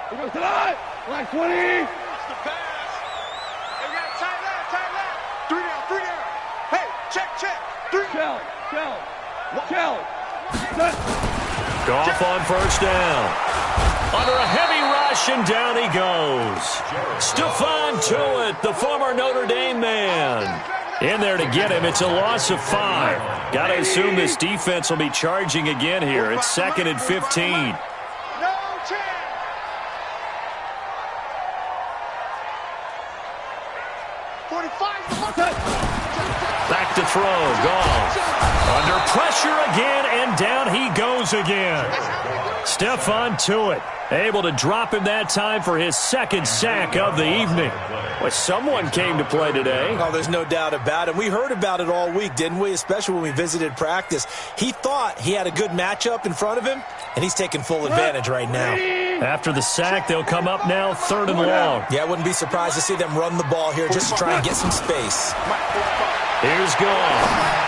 He goes tonight. Like 20. It's the pass. Hey, we got tight left. 3 down. Hey, check. 3. Shell. Goff on first down. Under a heavy rush, and down he goes. Stephon Tuitt, the former Notre Dame man. In there to get him. It's a loss of 5. Got to assume this defense will be charging again here. It's 2nd and 15. No chance. Back to throw. Goff. Under pressure again, and down he goes again. Stephon Tuitt able to drop him that time for his 2nd sack of the evening. Well, someone came to play today. Oh, there's no doubt about it. We heard about it all week, didn't we? Especially when we visited practice. He thought he had a good matchup in front of him, and he's taking full advantage right now. After the sack, they'll come up now 3rd and long. Yeah, I wouldn't be surprised to see them run the ball here just to try and get some space. Here's Goff.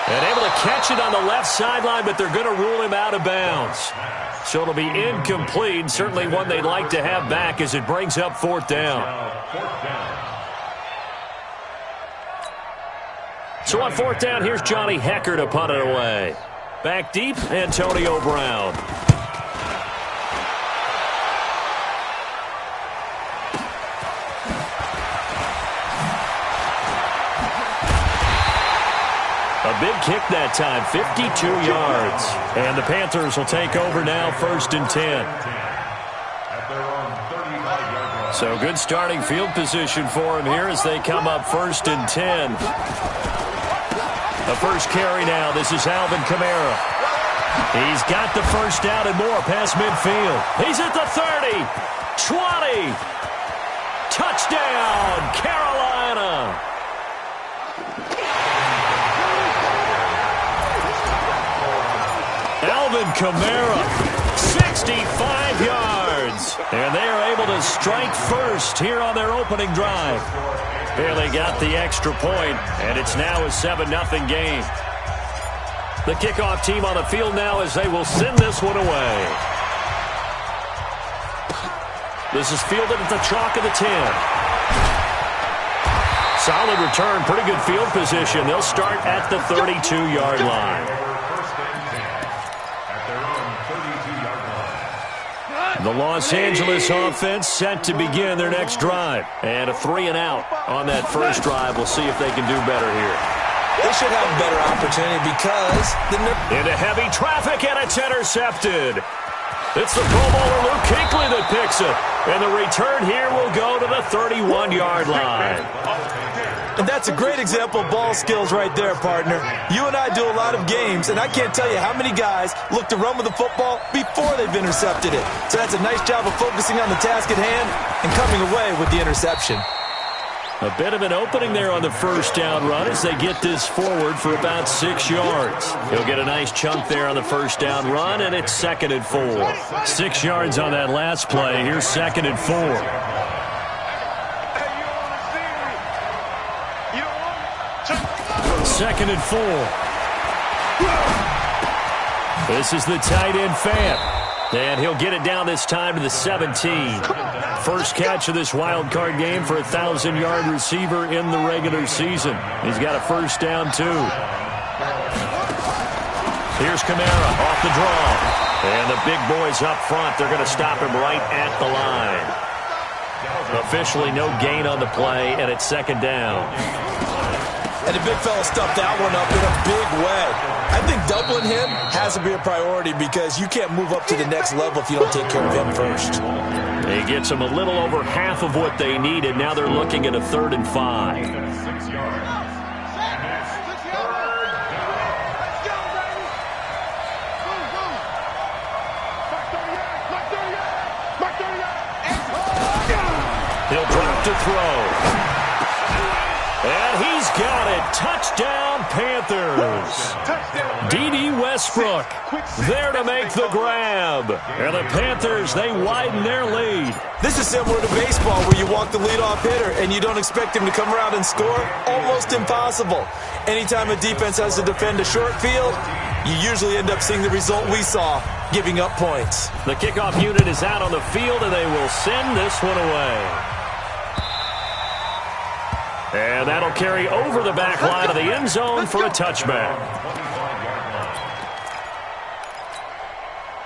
And able to catch it on the left sideline, but they're going to rule him out of bounds. So it'll be incomplete. Certainly one they'd like to have back as it brings up 4th down. So on 4th down, here's Johnny Hecker to punt it away. Back deep, Antonio Brown. A big kick that time, 52 yards. And the Panthers will take over now, 1st and 10. So good starting field position for him here as they come up 1st and 10. The first carry now, this is Alvin Kamara. He's got the first down and more past midfield. He's at the 30, 20. Touchdown, Carolina. Alvin Kamara, 65 yards. And they are able to strike first here on their opening drive. Barely got the extra point, and it's now a 7-0 game. The kickoff team on the field now as they will send this one away. This is fielded at the chalk of the 10. Solid return, pretty good field position. They'll start at the 32-yard line. The Los Angeles offense set to begin their next drive. And a 3-and-out on that first drive. We'll see if they can do better here. They should have a better opportunity because... Into heavy traffic, and it's intercepted. It's the Pro Bowler Luke Kuechly that picks it. And the return here will go to the 31-yard line. And that's a great example of ball skills right there, partner. You and I do a lot of games, and I can't tell you how many guys look to run with the football before they've intercepted it. So that's a nice job of focusing on the task at hand and coming away with the interception. A bit of an opening there on the first down run as they get this forward for about 6 yards. He'll get a nice chunk there on the first down run, and it's 2nd and 4. 6 yards on that last play. Here's 2nd and 4. 2nd and 4. This is the tight end Fant. And he'll get it down this time to the 17. First catch of this wild card game for a 1,000-yard receiver in the regular season. He's got a first down, too. Here's Kamara off the draw. And the big boys up front, they're going to stop him right at the line. Officially no gain on the play, and it's 2nd down. And the big fella stuffed that one up in a big way. I think doubling him has to be a priority because you can't move up to the next level if you don't take care of him first. He gets them a little over half of what they needed. Now they're looking at a 3rd and 5. He'll drop to throw. And he's got it. Touchdown, Panthers. D.D. Westbrook there to make the grab. And the Panthers, they widen their lead. This is similar to baseball where you walk the leadoff hitter and you don't expect him to come around and score. Almost impossible. Anytime a defense has to defend a short field, you usually end up seeing the result we saw, giving up points. The kickoff unit is out on the field, and they will send this one away. And that'll carry over the back line of the end zone for a touchback.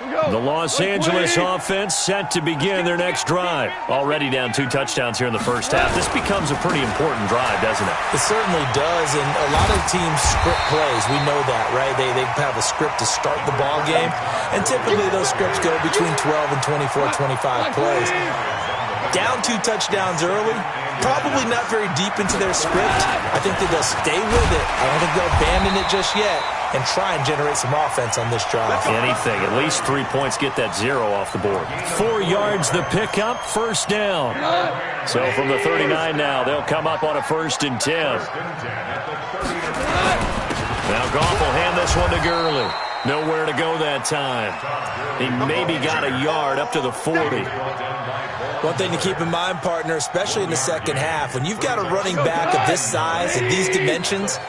The Los Angeles offense set to begin their next drive. Already down 2 touchdowns here in the first half. This becomes a pretty important drive, doesn't it? It certainly does, and a lot of teams script plays. We know that, right? They have a script to start the ball game, and typically those scripts go between 12 and 24, 25 plays. Down 2 touchdowns early, probably not very deep into their script. I think that they'll stay with it. I don't think they'll abandon it just yet and try and generate some offense on this drive. Anything. At least 3 points get that 0 off the board. 4 yards the pickup, first down. So from the 39 now, they'll come up on a 1st and 10. Now Goff will hand this one to Gurley. Nowhere to go that time. He maybe got a yard up to the 40. One thing to keep in mind, partner, especially in the second half, when you've got a running back of this size and these dimensions,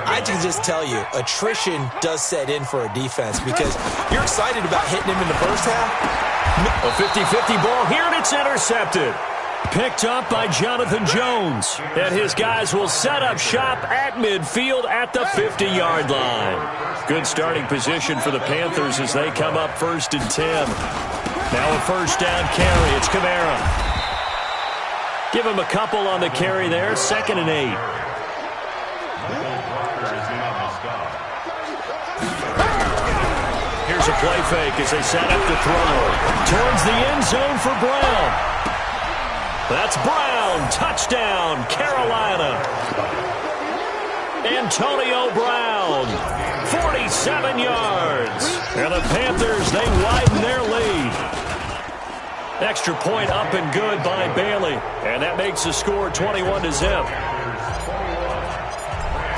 I can just tell you, attrition does set in for a defense because you're excited about hitting him in the first half. A 50-50 ball here, and it's intercepted. Picked up by Jonathan Jones. And his guys will set up shop at midfield at the 50-yard line. Good starting position for the Panthers as they come up 1st and 10. Now a first down carry. It's Kamara. Give him a couple on the carry there. 2nd and 8. Here's a play fake as they set up to throw. Towards the end zone for Brown. That's Brown. Touchdown, Carolina. Antonio Brown. 47 yards. And the Panthers, they widen their lead. Extra point up and good by Bailey. And that makes the score 21-0.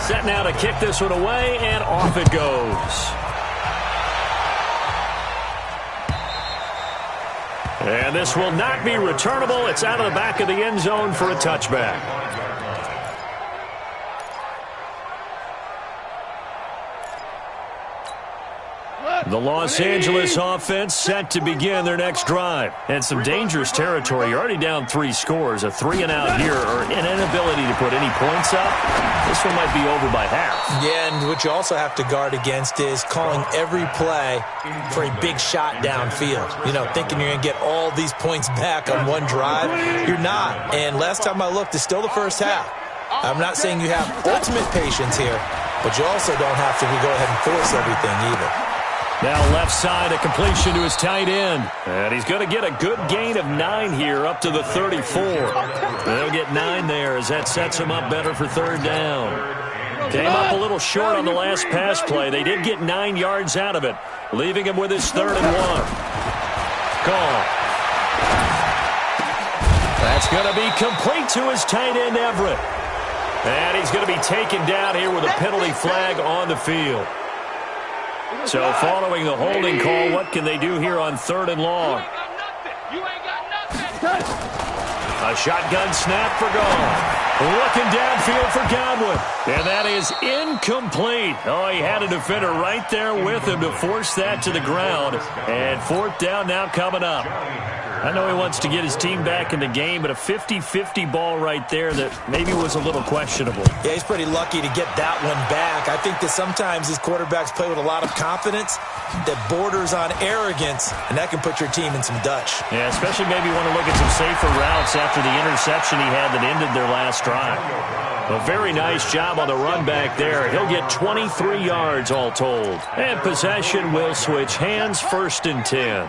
Set now to kick this one away, and off it goes. And this will not be returnable. It's out of the back of the end zone for a touchback. The Los Angeles offense set to begin their next drive. And some dangerous territory. You're already down 3 scores. A 3-and-out here, or an inability to put any points up. This one might be over by half. Yeah, and what you also have to guard against is calling every play for a big shot downfield. You know, thinking you're going to get all these points back on one drive. You're not. And last time I looked, it's still the first half. I'm not saying you have ultimate patience here, but you also don't have to go ahead and force everything either. Now left side, a completion to his tight end. And he's going to get a good gain of 9 here up to the 34. They'll get 9 there as that sets him up better for 3rd down. Came up a little short on the last pass play. They did get 9 yards out of it, leaving him with his 3rd and 1. Call. That's going to be complete to his tight end, Everett. And he's going to be taken down here with a penalty flag on the field. So following the holding call, what can they do here on 3rd and long? A shotgun snap for Goff. Looking downfield for Godwin. And that is incomplete. Oh, he had a defender right there with him to force that to the ground. And 4th down now coming up. I know he wants to get his team back in the game, but a 50-50 ball right there that maybe was a little questionable. Yeah, he's pretty lucky to get that one back. I think that sometimes these quarterbacks play with a lot of confidence that borders on arrogance, and that can put your team in some Dutch. Yeah, especially maybe want to look at some safer routes after the interception he had that ended their last drive. A very nice job on the run back there. He'll get 23 yards all told. And possession will switch hands, 1st and 10.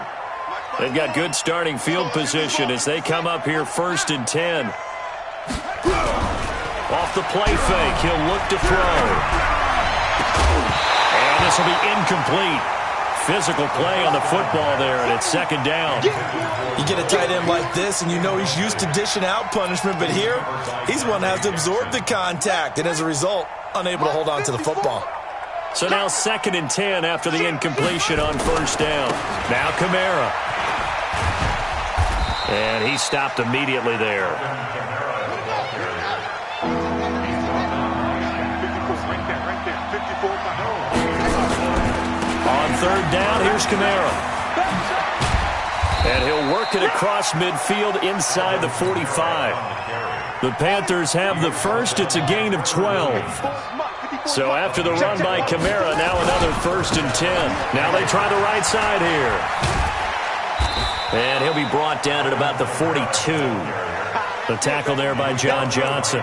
They've got good starting field position as they come up here 1st and 10. Off the play fake, he'll look to throw. And this will be incomplete. Physical play on the football there, and it's 2nd down. You get a tight end like this, and you know he's used to dishing out punishment, but here, he's one that has to absorb the contact, and as a result, unable to hold on to the football. So now 2nd and 10 after the incompletion on 1st down. Now Kamara. And he stopped immediately there. third down. Here's Kamara. And he'll work it across midfield inside the 45. The Panthers have the first. It's a gain of 12. So after the run by Kamara, now another 1st and 10. Now they try the right side here. And he'll be brought down at about the 42. The tackle there by John Johnson.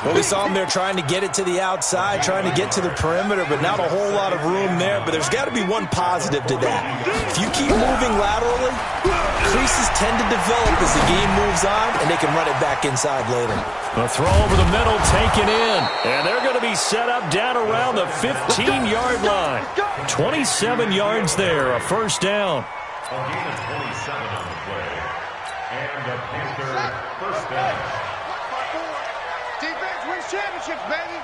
Well, we saw him there trying to get it to the outside, trying to get to the perimeter, but not a whole lot of room there. But there's got to be one positive to that. If you keep moving laterally, creases tend to develop as the game moves on, and they can run it back inside later. The throw over the middle taken in. And they're going to be set up down around the 15-yard line. 27 yards there, a first down. A gain of 27 on the play. And the Panther first down. Defense wins championships, baby.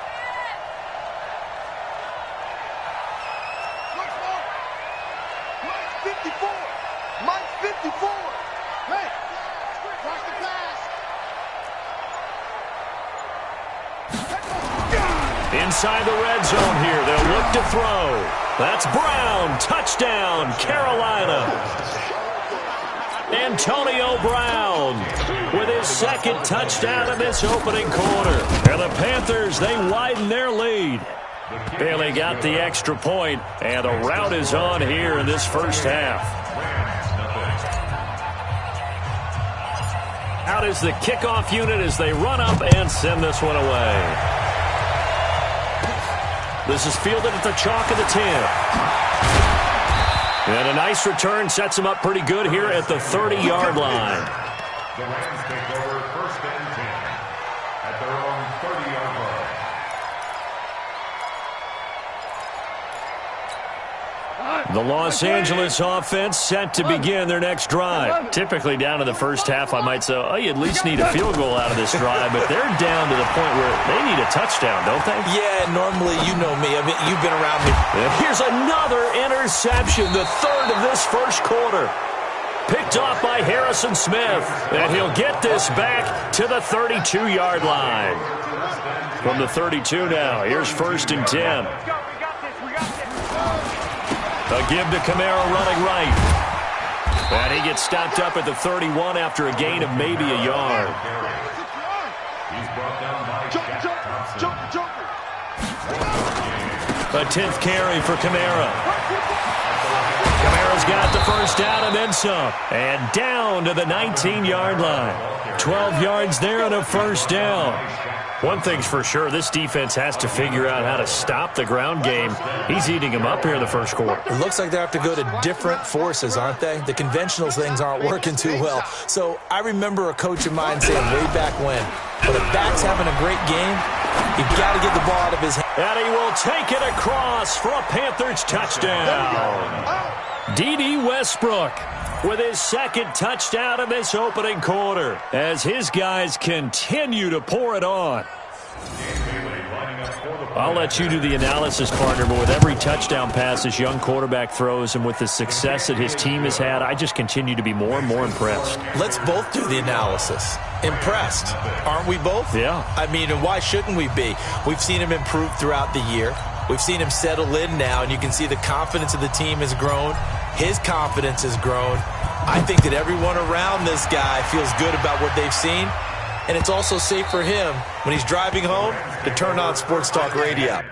Look, Mark. Mike's 54. Mike's 54. Hey, watch the pass. Inside the red zone here. They'll look to throw. That's Brown. Touchdown, Carolina. Antonio Brown with his second touchdown of this opening quarter. And the Panthers, they widen their lead. Bailey got the extra point, and the rout is on here in this first half. Out is the kickoff unit as they run up and send this one away. This is fielded at the chalk of the 10. And a nice return sets him up pretty good here at the 30-yard line. The Rams take over 1st and 10 at their own 30-yard line. The Los Angeles offense set to begin their next drive. Typically down to the first half, I might say, oh, you at least need a field goal out of this drive, but they're down to the point where they need a touchdown, don't they? Yeah, normally, you know me. I mean, you've been around me. Here's another interception, the third of this first quarter. Picked off by Harrison Smith, and he'll get this back to the 32-yard line. From the 32 now, here's 1st and 10. A give to Kamara running right. And he gets stopped up at the 31 after a gain of maybe a yard. He's brought down by Jack Thompson. A 10th carry for Kamara. Kamara's got the first down and then some. And down to the 19-yard line. 12 yards there and a first down. One thing's for sure, this defense has to figure out how to stop the ground game. He's eating them up here in the first quarter. It looks like they have to go to different forces, aren't they? The conventional things aren't working too well. So I remember a coach of mine saying way back when a back's having a great game, you've got to get the ball out of his hand. And he will take it across for a Panthers touchdown. D.D. Westbrook with his second touchdown of this opening quarter as his guys continue to pour it on. I'll let you do the analysis, partner, but with every touchdown pass this young quarterback throws and with the success that his team has had, I just continue to be more and more impressed. Let's both do the analysis. Impressed. Aren't we both? Yeah. I mean, and why shouldn't we be? We've seen him improve throughout the year. We've seen him settle in now, and you can see the confidence of the team has grown. His confidence has grown. I think that everyone around this guy feels good about what they've seen, and it's also safe for him when he's driving home to turn on Sports Talk Radio.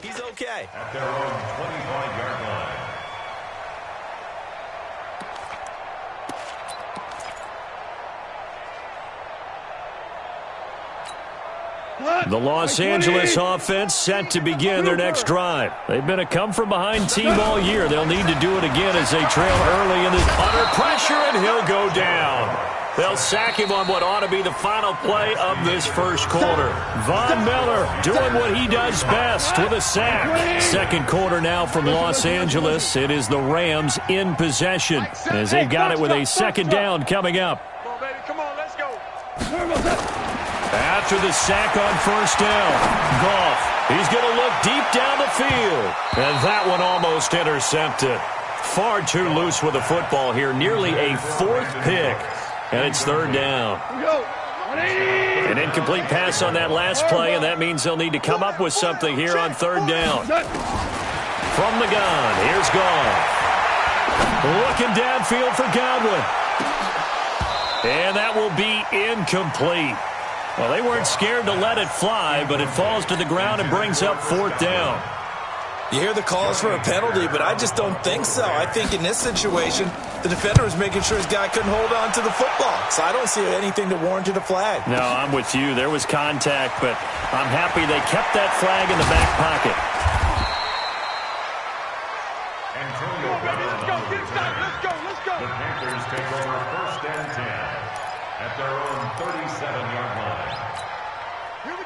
He's okay. At their own 25-yard line. The Los Angeles offense set to begin their next drive. They've been a come-from-behind team all year. They'll need to do it again as they trail early in this under pressure, and he'll go down. They'll sack him on what ought to be the final play of this first quarter. Von Miller doing what he does best with a sack. Second quarter now from Los Angeles. It is the Rams in possession as they've got it with a second down coming up. Come on, baby. Come on, let's go. After the sack on first down, Goff, he's going to look deep down the field. And that one almost intercepted. Far too loose with the football here, nearly a fourth pick. And it's third down. An incomplete pass on that last play, and that means they'll need to come up with something here on third down. From the gun, here's Goff. Looking downfield for Godwin. And that will be incomplete. Well, they weren't scared to let it fly, but it falls to the ground and brings up fourth down. You hear the calls for a penalty, but I just don't think so. I think in this situation, the defender was making sure his guy couldn't hold on to the football. So I don't see anything that warranted a flag. No, I'm with you. There was contact, but I'm happy they kept that flag in the back pocket. Let's go. The Panthers take over first and 10 at their own 37-yard line.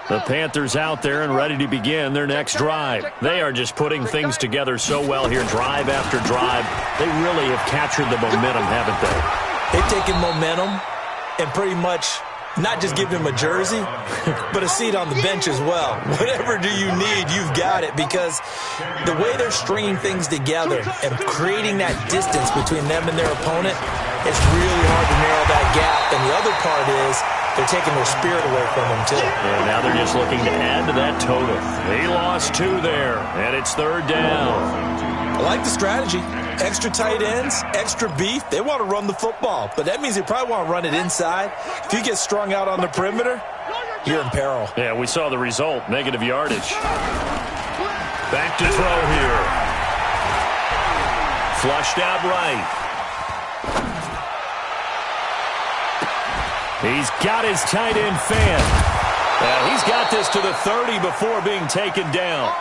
The Panthers out there and ready to begin their next drive. They are just putting things together so well here, drive after drive. They really have captured the momentum, haven't they? They've taken momentum and pretty much not just given him a jersey, but a seat on the bench as well. Whatever do you need, you've got it, because the way they're stringing things together and creating that distance between them and their opponent, it's really hard to narrow that gap. And the other part is they're taking their spirit away from them, too. And now they're just looking to add to that total. He lost two there, and it's third down. I like the strategy. Extra tight ends, extra beef. They want to run the football, but that means they probably want to run it inside. If you get strung out on the perimeter, you're in peril. Yeah, we saw the result, negative yardage. Back to throw here. Flushed out right. He's got his tight end fan. He's got this to the 30 before being taken down.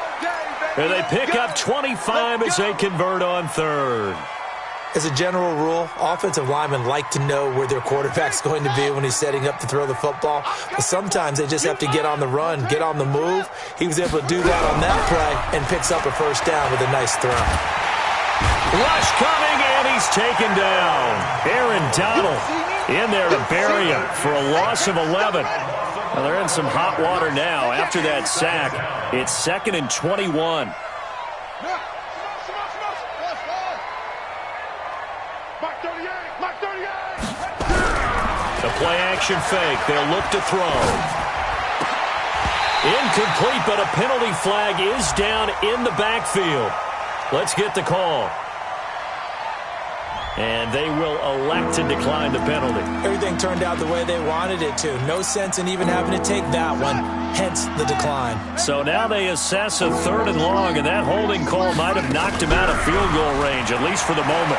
And they pick up 25 as they convert on third. As a general rule, offensive linemen like to know where their quarterback's going to be when he's setting up to throw the football. But sometimes they just have to get on the run, get on the move. He was able to do that on that play and picks up a first down with a nice throw. Rush coming, and he's taken down. Aaron Donald in there to bury him for a loss of 11. Well, they're in some hot water now after that sack. It's 2nd and 21. The play-action fake. They'll look to throw. Incomplete, but a penalty flag is down in the backfield. Let's get the call. And they will elect to decline the penalty. Everything turned out the way they wanted it to. No sense in even having to take that one, hence the decline. So now they assess a 3rd and long, and that holding call might have knocked him out of field goal range, at least for the moment.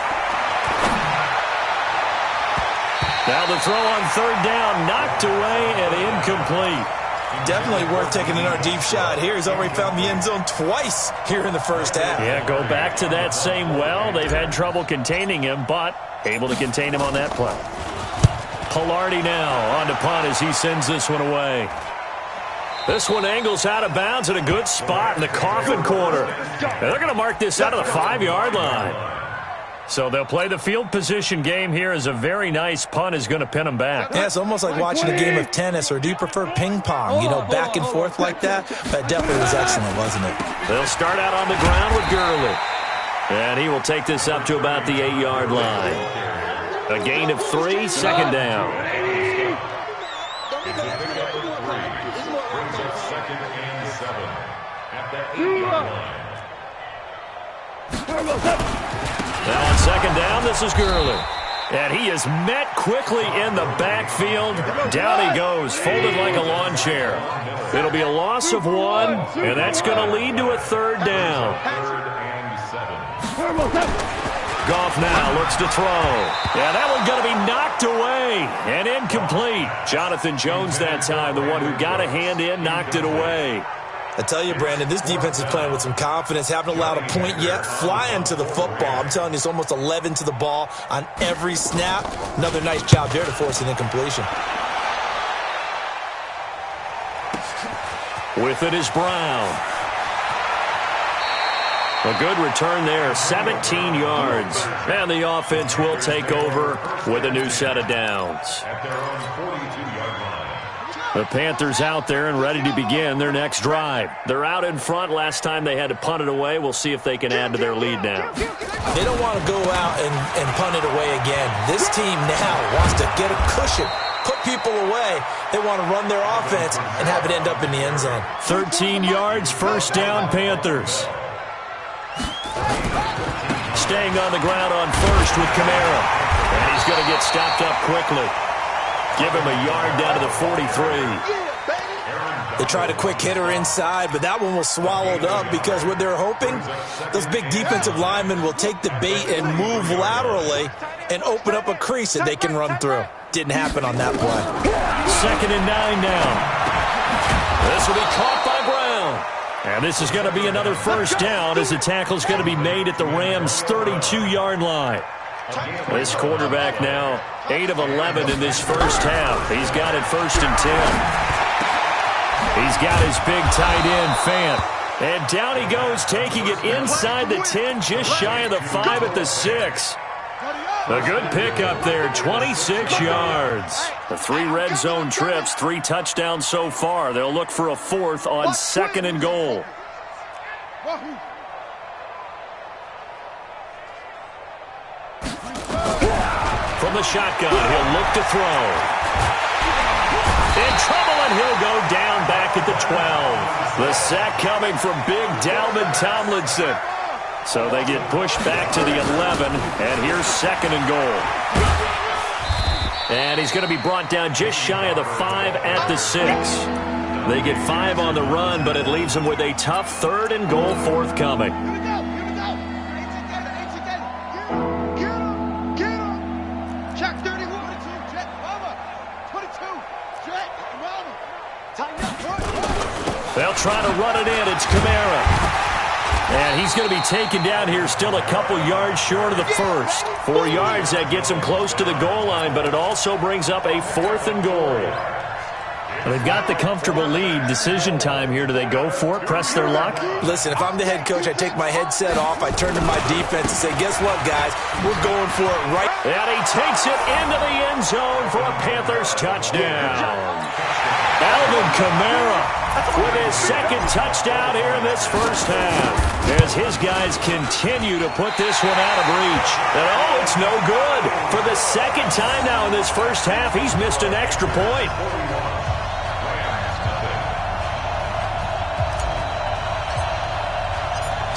Now the throw on 3rd down, knocked away and incomplete. Definitely worth taking another deep shot here. He's already found the end zone twice here in the first half. Yeah, go back to that same well. They've had trouble containing him, but able to contain him on that play. Pilardi now on to punt as he sends this one away. This one angles out of bounds at a good spot in the coffin corner. And they're going to mark this out of the 5-yard line. So they'll play the field position game here as a very nice punt is going to pin them back. Yeah, it's almost like watching a game of tennis, or do you prefer ping pong? You know, back and forth like that? That definitely was excellent, wasn't it? They'll start out on the ground with Gurley. And he will take this up to about the 8-yard line. A gain of 3, 2nd down. It's a pickup of 3. Brings up 2nd and 7 at the 8-yard line. Now on 2nd down, this is Gurley. And he is met quickly in the backfield. Down he goes, folded like a lawn chair. It'll be a loss of 1, and that's going to lead to a 3rd down. Goff now looks to throw. Yeah, that one's going to be knocked away and incomplete. Jonathan Jones that time, the one who got a hand in, knocked it away. I tell you, Brandon, this defense is playing with some confidence. Haven't allowed a point yet. Flying to the football. I'm telling you, it's almost 11 to the ball on every snap. Another nice job there to force an incompletion. With it is Brown. A good return there, 17 yards. And the offense will take over with a new set of downs. At their own 42-yard line. The Panthers out there and ready to begin their next drive. They're out in front. Last time they had to punt it away. We'll see if they can add to their lead now. They don't want to go out and punt it away again. This team now wants to get a cushion, put people away. They want to run their offense and have it end up in the end zone. 13 yards, 1st down, Panthers. Staying on the ground on 1st with Kamara. And he's going to get stopped up quickly. Give him a yard down to the 43. They tried a quick hitter inside, but that one was swallowed up because what they're hoping, those big defensive linemen will take the bait and move laterally and open up a crease that they can run through. Didn't happen on that play. 2nd and 9 now. This will be caught by Brown. And this is going to be another 1st down as the tackle is going to be made at the Rams' 32-yard line. This quarterback now 8 of 11 in this 1st half. He's got it 1st and 10. He's got his big tight end, Fant. And down he goes, taking it inside the 10, just shy of the 5 at the 6. A good pickup there, 26 yards. The 3 red zone trips, 3 touchdowns so far. They'll look for a 4th on 2nd and goal. From the shotgun, he'll look to throw. In trouble, and he'll go down back at the 12. The sack coming from big Dalvin Tomlinson. So they get pushed back to the 11, and here's 2nd and goal. And he's going to be brought down just shy of the 5 at the 6. They get 5 on the run, but it leaves them with a tough 3rd and goal forthcoming. They'll try to run it in. It's Kamara. And he's going to be taken down here still a couple yards short of the 1st. 4 yards, that gets him close to the goal line, but it also brings up a 4th and goal. They've got the comfortable lead. Decision time here. Do they go for it, press their luck? Listen, if I'm the head coach, I take my headset off, I turn to my defense and say, guess what, guys? We're going for it right. And he takes it into the end zone for a Panthers touchdown. Alvin Kamara with his 2nd touchdown here in this 1st half. As his guys continue to put this one out of reach. And oh, it's no good. For the 2nd time now in this 1st half, he's missed an extra point.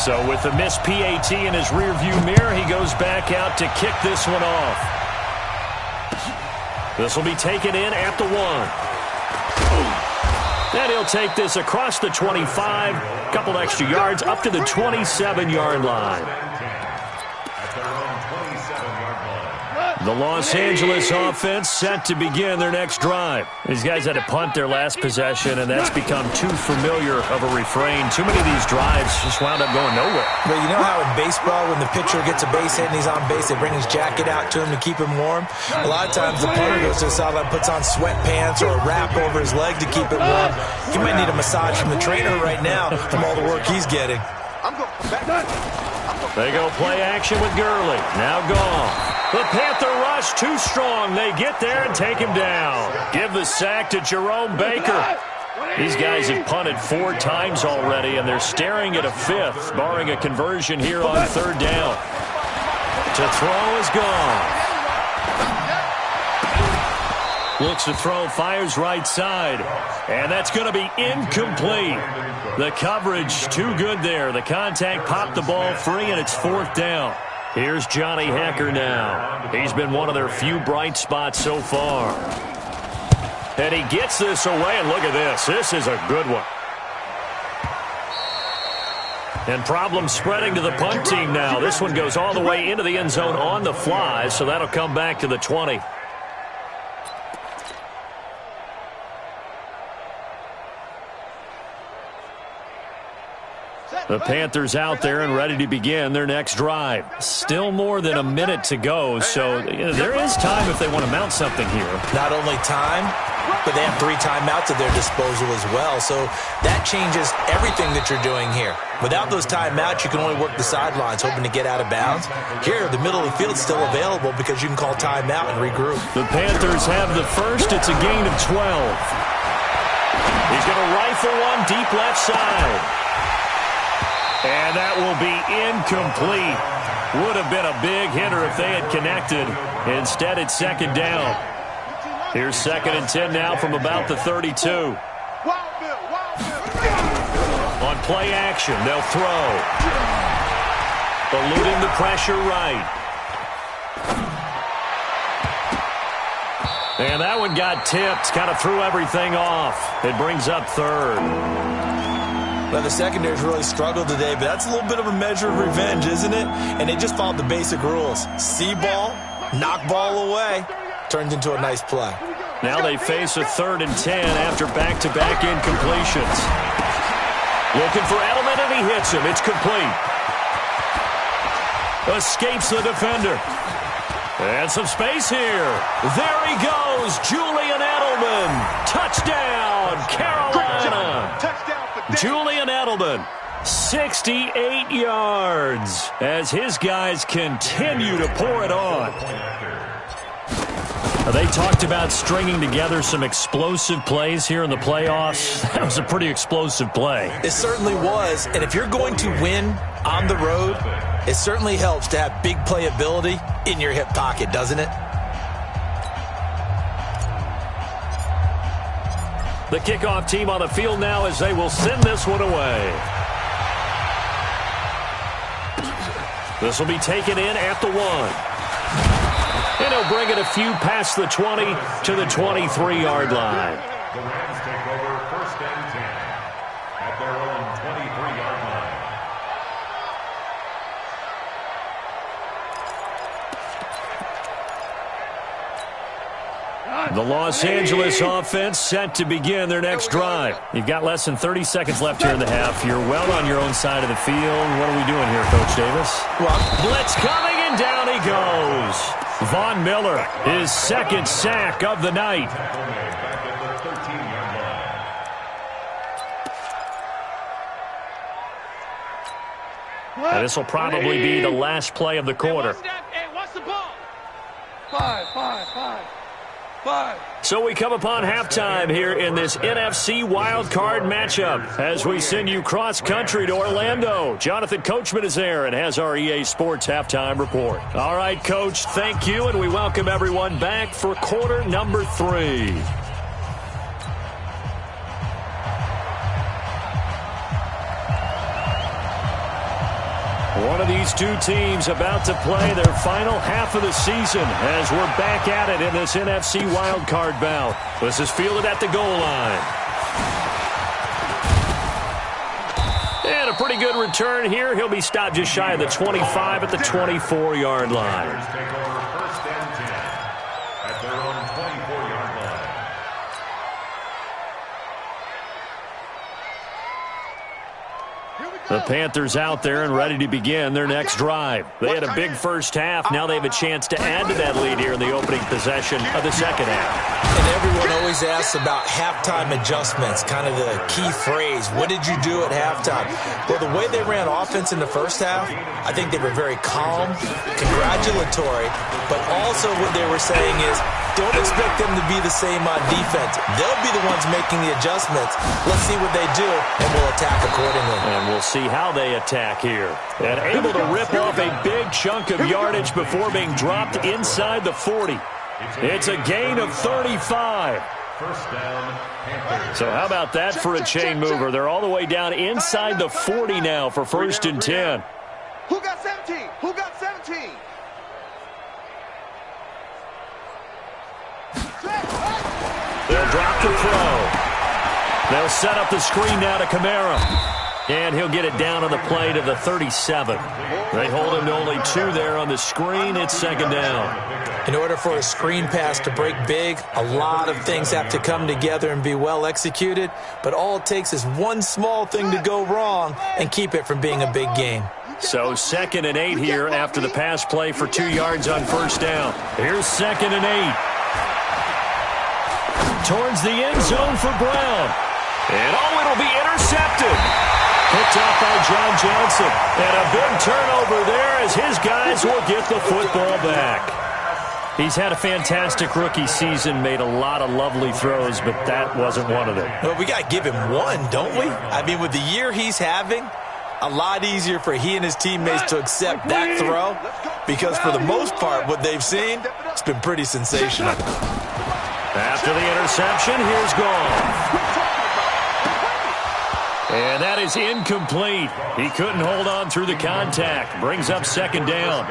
So with the missed PAT in his rearview mirror, he goes back out to kick this one off. This will be taken in at the 1. And he'll take this across the 25, a couple extra yards, up to the 27-yard line. The Los Angeles offense set to begin their next drive. These guys had to punt their last possession, and that's become too familiar of a refrain. Too many of these drives just wound up going nowhere. Well, you know how in baseball, when the pitcher gets a base hit and he's on base, they bring his jacket out to him to keep him warm? A lot of times the punter goes to the sideline, puts on sweatpants or a wrap over his leg to keep it warm. He might need a massage from the trainer right now from all the work he's getting. They go play action with Gurley. Now gone. The Panther rush too strong. They get there and take him down. Give the sack to Jerome Baker. These guys have punted 4 times already, and they're staring at a 5th, barring a conversion here on 3rd down. To throw is gone. Looks to throw, fires right side. And that's going to be incomplete. The coverage too good there. The contact popped the ball free, and it's 4th down. Here's Johnny Hacker now. He's been one of their few bright spots so far. And he gets this away, and look at this. This is a good one. And problems spreading to the punt team now. This one goes all the way into the end zone on the fly, so that'll come back to the 20. The Panthers out there and ready to begin their next drive. Still more than a minute to go, so there is time if they want to mount something here. Not only time, but they have 3 timeouts at their disposal as well, so that changes everything that you're doing here. Without those timeouts, you can only work the sidelines, hoping to get out of bounds. Here, the middle of the field is still available because you can call timeout and regroup. The Panthers have the first. It's a gain of 12. He's going to rifle one deep left side. And that will be incomplete. Would have been a big hitter if they had connected. Instead, it's second down. Here's 2nd and 10 now from about the 32. On play action, they'll throw. Eluding the pressure right. And that one got tipped. Kind of threw everything off. It brings up 3rd. Well, the secondary's really struggled today, but that's a little bit of a measure of revenge, isn't it? And they just followed the basic rules. See ball, knock ball away. Turns into a nice play. Now they face a 3rd and 10 after back-to-back incompletions. Looking for Edelman, and he hits him. It's complete. Escapes the defender. And some space here. There he goes, Julian Edelman. Touchdown, Carolina. Touchdown. Julian Edelman, 68 yards as his guys continue to pour it on. They talked about stringing together some explosive plays here in the playoffs. That was a pretty explosive play. It certainly was, and if you're going to win on the road, it certainly helps to have big playability in your hip pocket, doesn't it? The kickoff team on the field now as they will send this one away. This will be taken in at the 1. And he'll bring it a few past the 20 to the 23-yard line. The Rams take over 1st and 10 at their own 23-yard line. The Los Angeles offense set to begin their next drive. You've got less than 30 seconds left here in the half. You're well on your own side of the field. What are we doing here, Coach Davis? Blitz coming, and down he goes. Von Miller, his 2nd sack of the night. Back at the 13-yard line. And this will probably be the last play of the quarter. Hey, what's the ball? 5. So we come upon halftime here in this NFC wildcard matchup as we send you cross-country to Orlando. Jonathan Coachman is there and has our EA Sports halftime report. All right, Coach, thank you, and we welcome everyone back for quarter number 3. One of these two teams about to play their final half of the season as we're back at it in this NFC wildcard bout. This is fielded at the goal line. And a pretty good return here. He'll be stopped just shy of the 25 at the 24-yard line. Take over 1st and 10 at their own 24-yard line. The Panthers out there and ready to begin their next drive. They had a big first half. Now they have a chance to add to that lead here in the opening possession of the second half. And everyone always asks about halftime adjustments, kind of the key phrase. What did you do at halftime? Well, the way they ran offense in the first half, I think they were very calm, congratulatory, but also what they were saying is, don't expect them to be the same on defense. They'll be the ones making the adjustments. Let's see what they do, and we'll attack accordingly. And we'll see how they attack here. And able to rip off a big chunk of yardage before being dropped inside the 40. It's a gain of 35. First down, Panthers. So how about that for a chain mover? They're all the way down inside the 40 now for 1st and 10. Who got 17? Who got 17? They'll set up the screen now to Kamara. And he'll get it down on the play to the 37. They hold him to only 2 there on the screen. It's second down. In order for a screen pass to break big, a lot of things have to come together and be well executed. But all it takes is one small thing to go wrong and keep it from being a big game. So 2nd and 8 here after the pass play for 2 yards on first down. Here's 2nd and 8. Towards the end zone for Brown. And it'll be intercepted. Picked up by John Johnson. And a big turnover there as his guys will get the football back. He's had a fantastic rookie season, made a lot of lovely throws, but that wasn't one of them. Well, we got to give him one, don't we? I mean, with the year he's having, a lot easier for he and his teammates to accept that throw because for the most part, what they've seen, it's been pretty sensational. After the interception, here's Gall. And that is incomplete. He couldn't hold on through the contact. Brings up second down.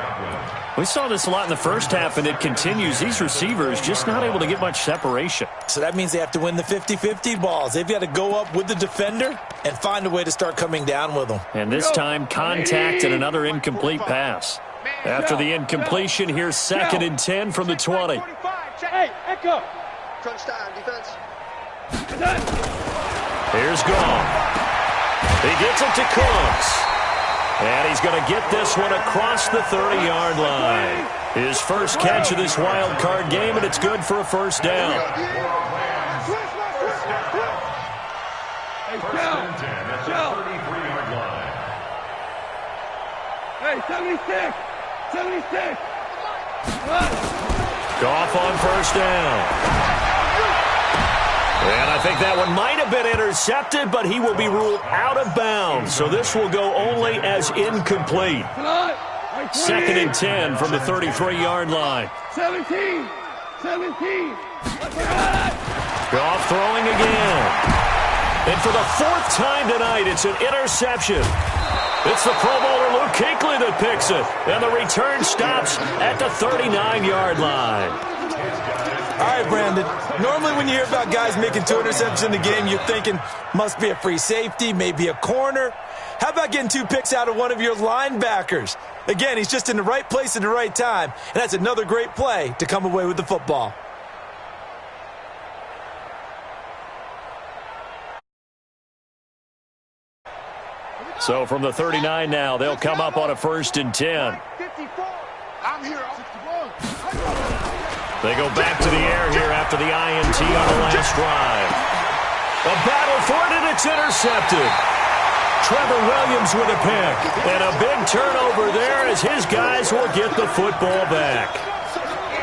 We saw this a lot in the first half, and it continues. These receivers just not able to get much separation. So that means they have to win the 50-50 balls. They've got to go up with the defender and find a way to start coming down with them. And this time, contact and another incomplete pass. After the incompletion, here's 2nd and 10 from the 20. Hey, Echo. Crunch time, defense. Here's Gall. He gets it to Cooks. And he's going to get this one across the 30-yard line. His first catch of this wild card game, and it's good for a first down. Hey, First and 10 at the 33-yard line. Hey, 76. 76. Goff on first down. And I think that one might have been intercepted, but he will be ruled out of bounds. So this will go only as incomplete. 2nd and 10 from the 33-yard line. 17. 17. Goff throwing again. And for the 4th time tonight, it's an interception. It's the Pro Bowler Luke Kuechly that picks it. And the return stops at the 39-yard line. All right, Brandon. Normally when you hear about guys making 2 interceptions in the game, you're thinking must be a free safety, maybe a corner. How about getting 2 picks out of one of your linebackers? Again, he's just in the right place at the right time, and that's another great play to come away with the football. So from the 39 now, they'll come up on a 1st and 10. 54. I'm here. They go back to the air here after the INT on the last drive. A battle for it, and it's intercepted. Trevor Williams with a pick. And a big turnover there as his guys will get the football back.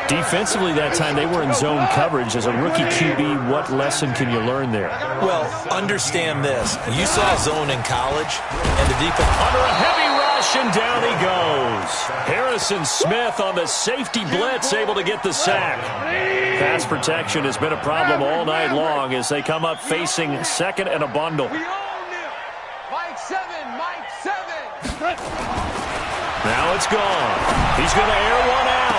Defensively that time, they were in zone coverage. As a rookie QB, what lesson can you learn there? Well, understand this. You saw zone in college, and the defense... Under a heavy rush, and down he goes. Harrison Smith on the safety blitz, able to get the sack. Pass protection has been a problem all night long as they come up facing 2nd and a bundle. We own him. Mike 7. Mike 7. Now it's gone. He's going to air one out.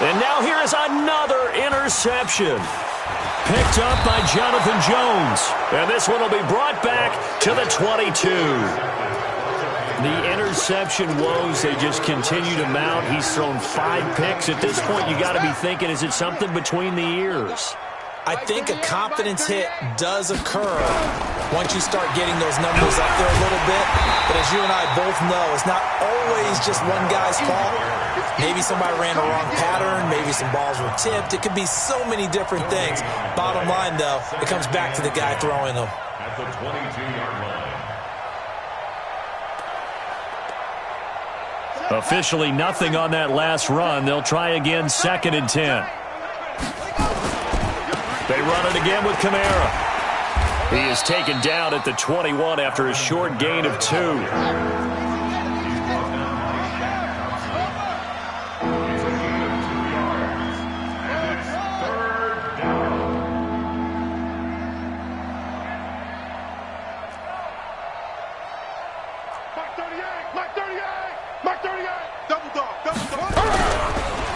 And now here is another interception. Picked up by Jonathan Jones. And this one will be brought back to the 22. The interception woes, they just continue to mount. He's thrown 5 picks. At this point, you got to be thinking, is it something between the ears? I think a confidence hit does occur once you start getting those numbers up there a little bit. But as you and I both know, it's not always just one guy's fault. Maybe somebody ran the wrong pattern. Maybe some balls were tipped. It could be so many different things. Bottom line, though, it comes back to the guy throwing them. At the 22-yard line. Officially nothing on that last run. They'll try again, 2nd and 10. They run it again with Kamara. He is taken down at the 21 after a short gain of 2.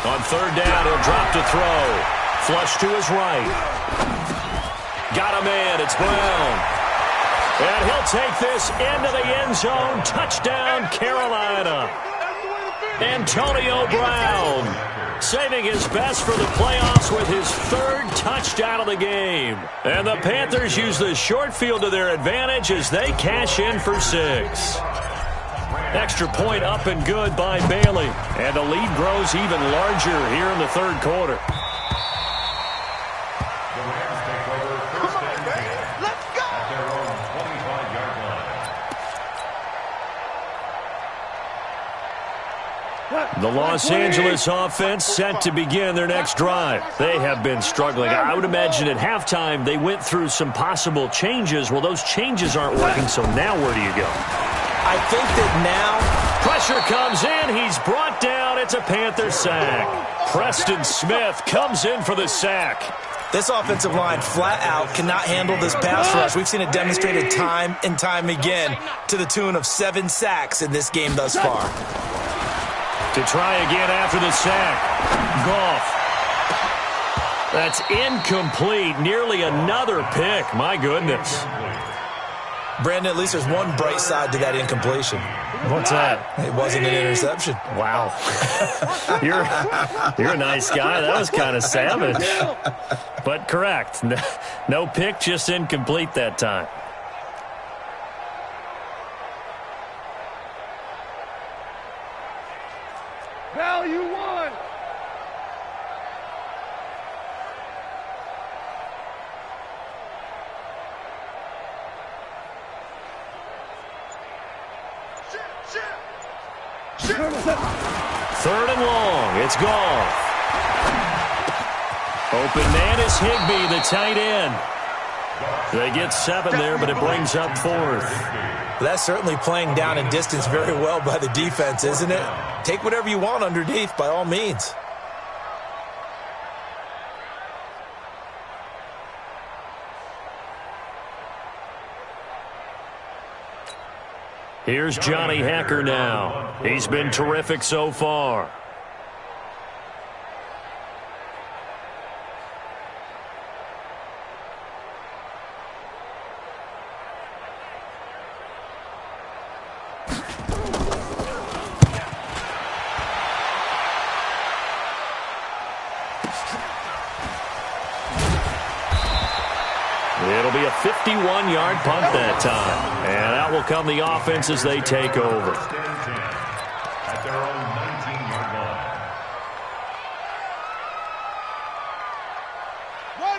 On 3rd down, he'll drop to throw. Flush to his right. Got a man. It's Brown. And he'll take this into the end zone. Touchdown, Carolina. Antonio Brown saving his best for the playoffs with his third touchdown of the game. And the Panthers use the short field to their advantage as they cash in for 6. Extra point up and good by Bailey. And the lead grows even larger here in the third quarter. The Los Angeles offense set to begin their next drive. They have been struggling. I would imagine at halftime they went through some possible changes. Well, those changes aren't working, so now where do you go? I think that now pressure comes in. He's brought down. It's a Panther sack. Preston Smith comes in for the sack. this offensive line flat out cannot handle this pass rush. We've seen it demonstrated time and time again to the tune of 7 sacks in this game thus far. To try again after the sack. Goff. That's incomplete. Nearly another pick. My goodness. Brandon, at least there's one bright side to that incompletion. What's that? It wasn't an interception. Wow. You're a nice guy. That was kind of savage. But correct. No pick, just incomplete that time. Value one. Third and long. It's Goff. Open man is Higbee, the tight end. They get 7 there, but it brings up 4th. That's certainly playing down and distance very well by the defense, isn't it? Take whatever you want underneath, by all means. Here's Johnny Hekker now. He's been terrific so far. It'll be a 51-yard punt that time. And out will come the offense as they take over. At their own 19-yard line.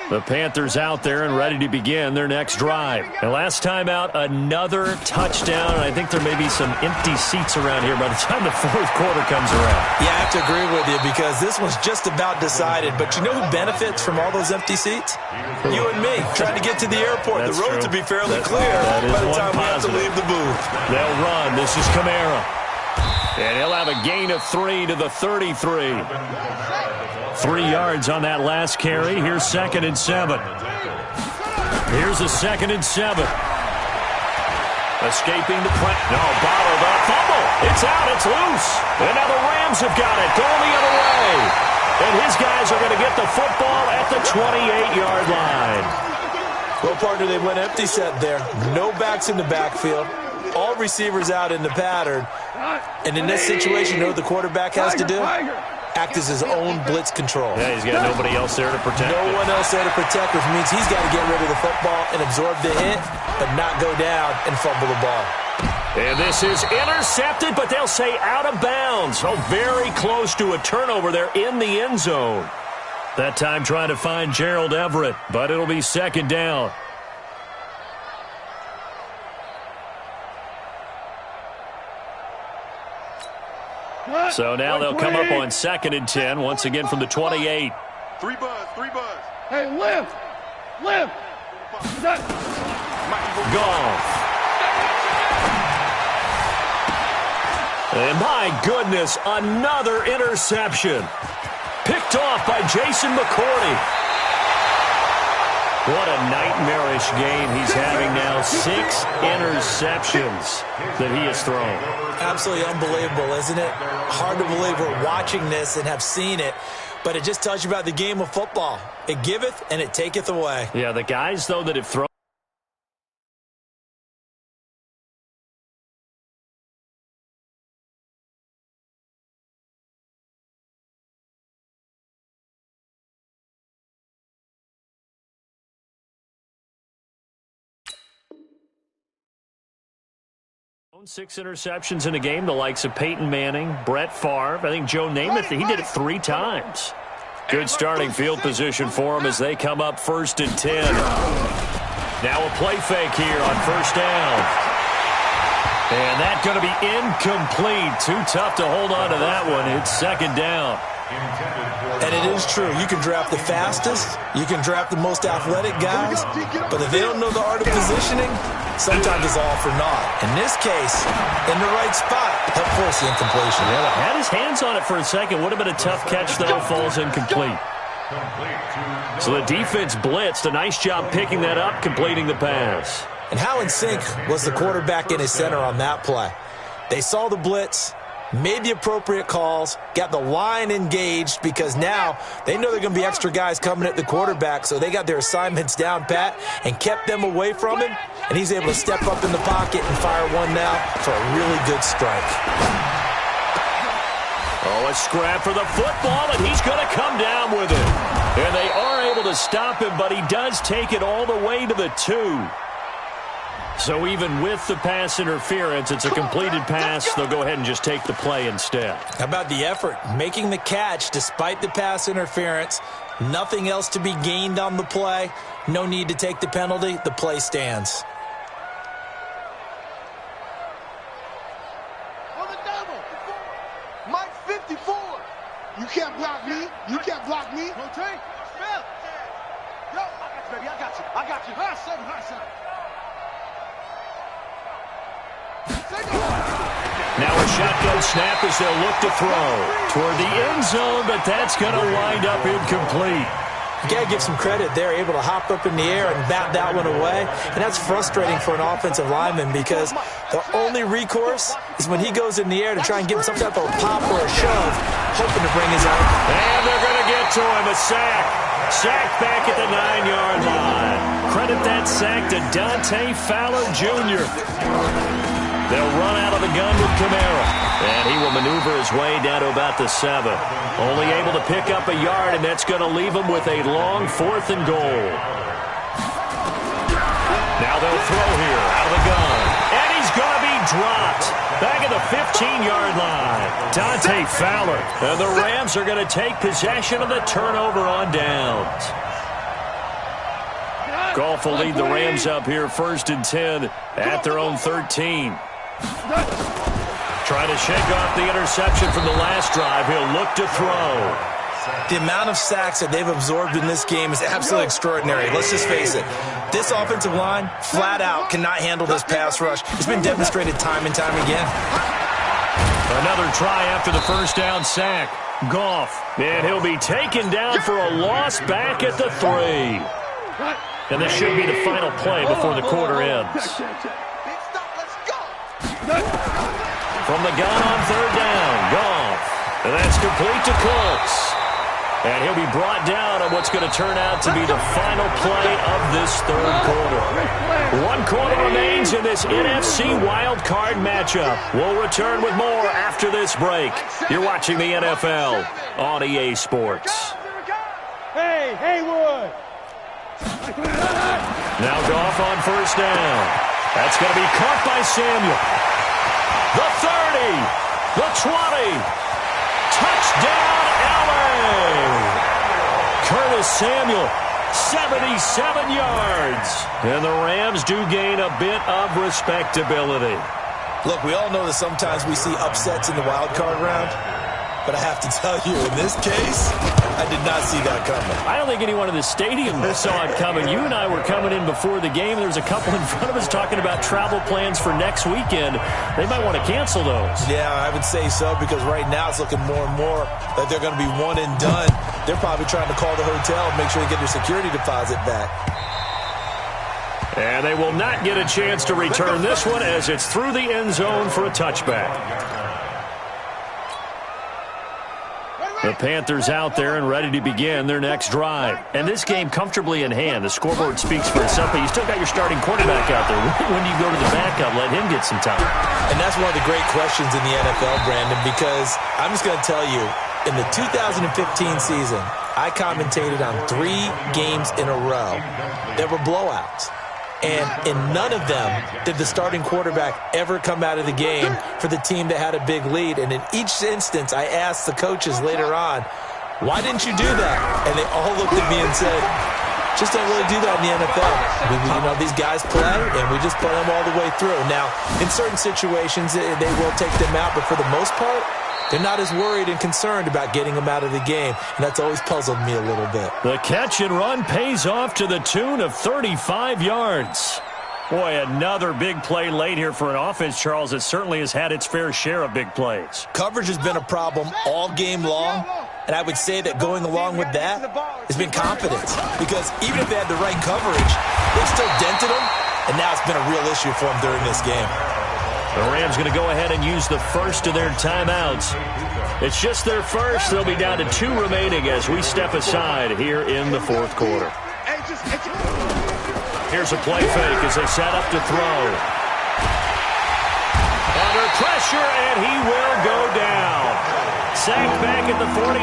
The Panthers out there and ready to begin their next drive. And last time out, another touchdown. And I think there may be some empty seats around here by the time the 4th quarter comes around. Yeah, I have to agree with you because this one's just about decided. But you know who benefits from all those empty seats? You and me, trying to get to the airport. That's the roads true. will be fairly clear that is by the one time we have to positive. leave the booth. They'll run. This is Kamara. And he'll have a gain of 3 to the 33. 3 yards on that last carry. Here's 2nd and 7. Here's a 2nd and 7. Escaping the press. No, bottled up. Fumble. It's out. It's loose. And now the Rams have got it. Going the other way. And his guys are going to get the football at the 28-yard line. Well, partner, they went empty set there. No backs in the backfield. All receivers out in the pattern. And in this situation, you know what the quarterback has to do? Act as his own blitz control. Yeah, he's got nobody else there to protect No him. one else there to protect, which means he's got to get rid of the football and absorb the hit, but not go down and fumble the ball. And this is intercepted, but they'll say out of bounds. Oh, very close to a turnover there in the end zone. That time trying to find Gerald Everett, but it'll be 2nd down. So now they'll come up on 2nd and 10, once again from the 28. 3 buzz, 3 buzz. Hey, lift. Goff. And my goodness, another interception. Picked off by Jason McCourty. What a nightmarish game he's having now. 6 interceptions that he has thrown. Absolutely unbelievable, isn't it? Hard to believe we're watching this and have seen it. but it just tells you about the game of football. It giveth and it taketh away. Yeah, the guys, though, that have thrown. Six interceptions in a game, the likes of Peyton Manning, Brett Favre. I think Joe Namath, he did it 3 times. Good starting field position for them as they come up 1st and 10. Now a play fake here on 1st down. And that's going to be incomplete. Too tough to hold on to that one. It's 2nd down. And it is true. You can draft the fastest. You can draft the most athletic guys. But if they don't know the art of positioning, sometimes it's all for naught. In this case, in the right spot, he'll force the incompletion. Yeah, had his hands on it for a second. Would have been a tough catch, though. Falls incomplete. So the defense blitzed. A nice job picking that up, completing the pass. And how in sync was the quarterback in his center on that play? They saw the blitz, made the appropriate calls, got the line engaged because now they know there are going to be extra guys coming at the quarterback, so they got their assignments down pat and kept them away from him, and he's able to step up in the pocket and fire one now for a really good strike. Oh, a scrap for the football, and he's going to come down with it. And they are able to stop him, but he does take it all the way to the 2. So even with the pass interference, it's a completed pass. They'll go ahead and just take the play instead. How about the effort? Making the catch despite the pass interference. Nothing else to be gained on the play. No need to take the penalty. The play stands. On the double. Mike 54. You can't block me. You can't block me. Rotate. Spell. Yo, I got you, baby. I got you. High 7, high 7. Now a shotgun snap as they'll look to throw toward the end zone, but that's going to wind up incomplete. You got to give some credit. They're able to hop up in the air and bat that one away, and that's frustrating for an offensive lineman because the only recourse is when he goes in the air to try and get some type of a pop or a shove, hoping to bring his own. And they're going to get to him, a sack. Sack back at the 9-yard line. Credit that sack to Dante Fowler Jr. They'll run out of the gun with Kamara. And he will maneuver his way down to about the 7. Only able to pick up a yard, and that's going to leave him with a long 4th and goal. Now they'll throw here out of the gun. And he's going to be dropped. Back at the 15-yard line. Dante Fowler. And the Rams are going to take possession of the turnover on downs. Goff will lead the Rams up here 1st and 10 at their own 13. Trying to shake off the interception from the last drive. He'll look to throw. The amount of sacks that they've absorbed in this game is absolutely extraordinary. Let's just face it. This offensive line, flat out, cannot handle this pass rush. It's been demonstrated time and time again. Another try after the 1st down sack. Goff. And he'll be taken down for a loss back at the 3. And this should be the final play before the quarter ends. From the gun on 3rd down, Goff. And that's complete to Colts. And he'll be brought down on what's going to turn out to be the final play of this 3rd quarter. 1 quarter remains in this NFC wildcard matchup. We'll return with more after this break. You're watching the NFL on EA Sports. Hey, Haywood. Now Goff on 1st down. That's going to be caught by Samuel. The 30, the 20, touchdown LA! Curtis Samuel, 77 yards. And the Rams do gain a bit of respectability. Look, we all know that sometimes we see upsets in the wild card round. But I have to tell you, in this case, I did not see that coming. I don't think anyone in the stadium saw it coming. You and I were coming in before the game. There was a couple in front of us talking about travel plans for next weekend. They might want to cancel those. Yeah, I would say so, because right now it's looking more and more like they're going to be one and done. They're probably trying to call the hotel and make sure they get their security deposit back. And they will not get a chance to return this one as it's through the end zone for a touchback. The Panthers out there and ready to begin their next drive. And this game comfortably in hand. The scoreboard speaks for itself, but you still got your starting quarterback out there. When do you go to the backup, let him get some time? And that's one of the great questions in the NFL, Brandon, because I'm just going to tell you, in the 2015 season, I commentated on 3 games in a row that were blowouts. And in none of them did the starting quarterback ever come out of the game for the team that had a big lead. And in each instance, I asked the coaches later on, why didn't you do that? And they all looked at me and said, just don't really do that in the NFL. These guys play, and we just play them all the way through. Now, in certain situations, they will take them out, but for the most part, they're not as worried and concerned about getting them out of the game, and that's always puzzled me a little bit. The catch and run pays off to the tune of 35 yards. Boy, another big play late here for an offense, Charles, that certainly has had its fair share of big plays. Coverage has been a problem all game long, and I would say that going along with that has been confidence, because even if they had the right coverage, they've still dented them, and now it's been a real issue for them during this game. The Rams going to go ahead and use the first of their timeouts. It's just their first. They'll be down to 2 remaining as we step aside here in the fourth quarter. Here's a play fake as they set up to throw. Under pressure, and he will go down. Sacked back at the 46.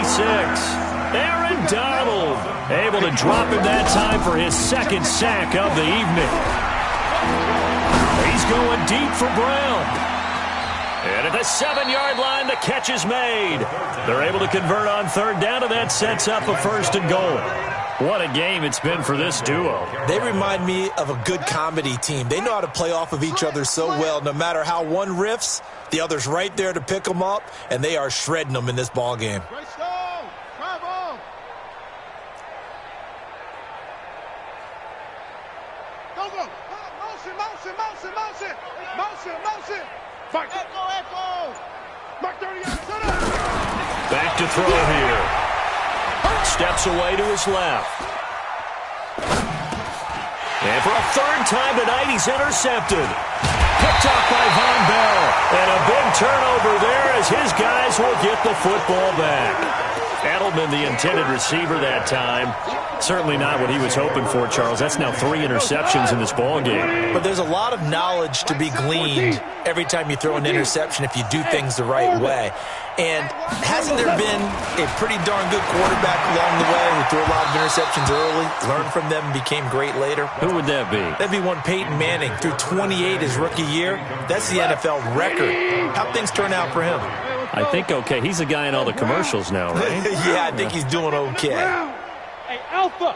Aaron Donald able to drop him that time for his second sack of the evening. He's going deep for Brown. And at the 7-yard line, the catch is made. They're able to convert on third down, and that sets up a 1st and goal. What a game it's been for this duo. They remind me of a good comedy team. They know how to play off of each other so well. No matter how one riffs, the other's right there to pick them up, and they are shredding them in this ball game. Back to throw here. Steps away to his left. And for a 3rd time tonight, he's intercepted. Picked off by Von Bell. And a big turnover there as his guys will get the football back. Edelman, the intended receiver that time. Certainly not what he was hoping for, Charles. That's now 3 interceptions in this ball game. But there's a lot of knowledge to be gleaned every time you throw an interception if you do things the right way. And hasn't there been a pretty darn good quarterback along the way who threw a lot of interceptions early, learned from them, and became great later? Who would that be? That'd be one Peyton Manning. Threw 28 his rookie year. That's the NFL record. How'd things turn out for him? I think okay. He's the guy in all the commercials now, right? Yeah, I think he's doing okay. Hey, Alpha!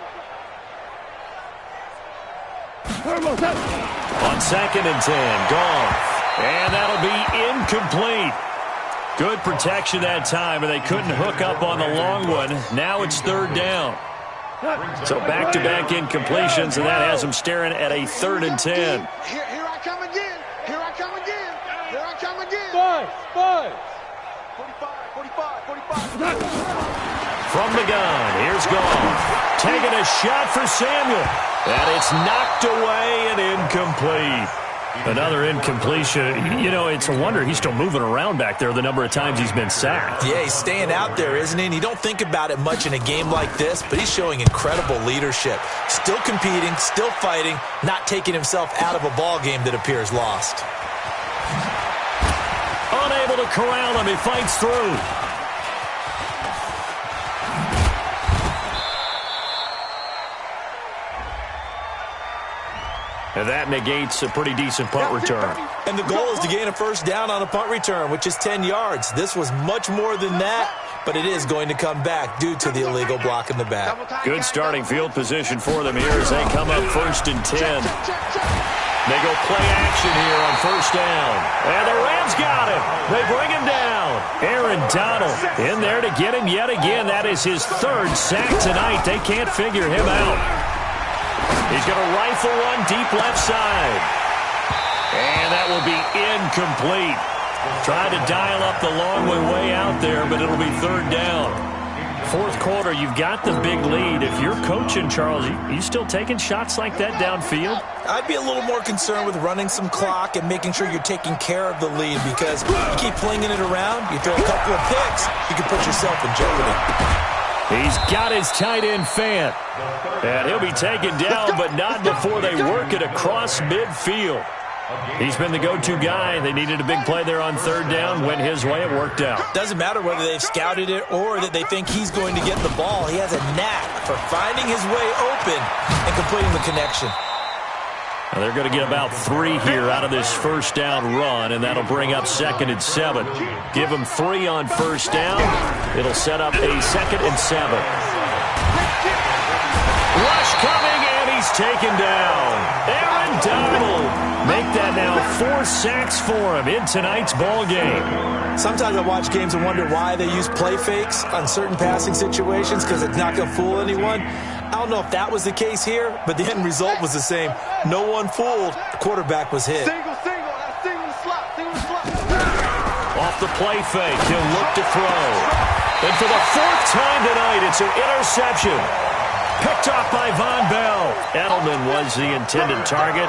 On 2nd and 10, Goff. And that'll be incomplete. Good protection that time, and they couldn't hook up on the long one. Now it's 3rd down. So back-to-back incompletions, and that has them staring at a 3rd and 10. Here I come again. Here I come again. Here I come again. 5. 45. From the gun, here's Goff. Taking a shot for Samuel. And it's knocked away and incomplete. Another incompletion. You know, it's a wonder he's still moving around back there the number of times he's been sacked. Yeah, he's staying out there, isn't he? And you don't think about it much in a game like this, but he's showing incredible leadership. Still competing, still fighting, not taking himself out of a ball game that appears lost. Unable to corral him, he fights through. And that negates a pretty decent punt return. And the goal is to gain a 1st down on a punt return, which is 10 yards. This was much more than that, but it is going to come back due to the illegal block in the back. Good starting field position for them here as they come up 1st and 10. They go play action here on 1st down. And the Rams got him. They bring him down. Aaron Donald in there to get him yet again. That is his 3rd sack tonight. They can't figure him out. He's going to rifle one deep left side. And that will be incomplete. Tried to dial up the long way out there, but it'll be 3rd down. 4th quarter, you've got the big lead. If you're coaching interception, Charles. You still taking shots like that downfield? I'd be a little more concerned with running some clock and making sure you're taking care of the lead, because you keep flinging it around, you throw a couple of picks, you can put yourself in jeopardy. He's got his tight end Fant. And he'll be taken down, but not before they work it across midfield. He's been the go-to guy. They needed a big play there on third down. Went his way. It worked out. Doesn't matter whether they've scouted it or that they think he's going to get the ball. He has a knack for finding his way open and completing the connection. Now they're going to get about 3 here out of this first down run, and that'll bring up 2nd and 7. Give them 3 on first down. It'll set up a 2nd and 7. Rush coming, and he's taken down. Aaron Donald. Make that now 4 sacks for him in tonight's ball game. Sometimes I watch games and wonder why they use play fakes on certain passing situations, because it's not going to fool anyone. I don't know if that was the case here, but the end result was the same. No one fooled. The quarterback was hit. Single the slot. Off the play fake, he'll look to throw. And for the 4th time tonight, it's an interception. Picked off by Von Bell. Edelman was the intended target.